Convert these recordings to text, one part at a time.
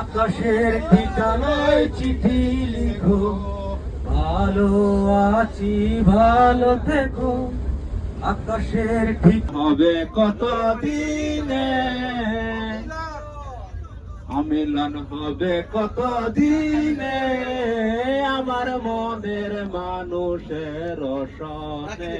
আকাশের ঠিকানায় চিঠি লিখো, ভালো আছি ভালো থেকো। আকাশের ঠিক হবে কত দিনে, মিলন হবে কত দিনে, আমার মনের মানুষের সনে।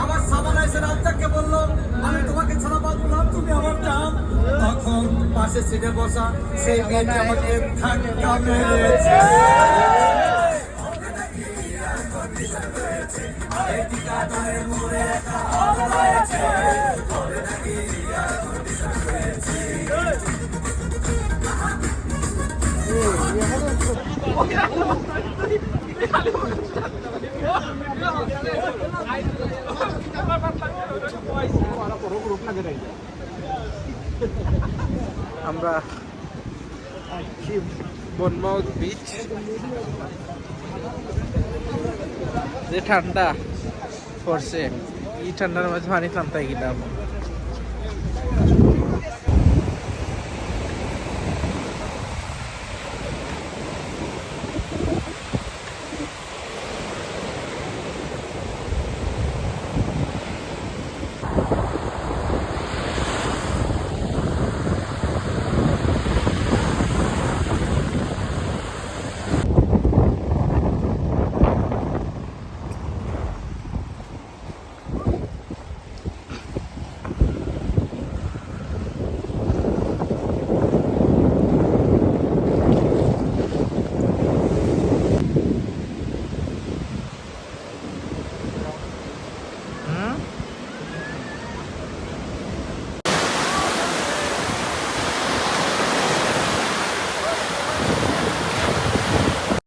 আমার সাবান এসে রাজ্জাককে বললো, আমি তোমাকে ছাড়া বাঁচবো না, তুমি আমার জান। তখন পাশে সিটে বসা সেই মেয়েটি আমাকে ধাক্কা মেরেছে। আমরা বনমাউথ বিচ, যে ঠান্ডা পড়ছে, এই ঠান্ডার মধ্যে পানি টানতে গেলাম।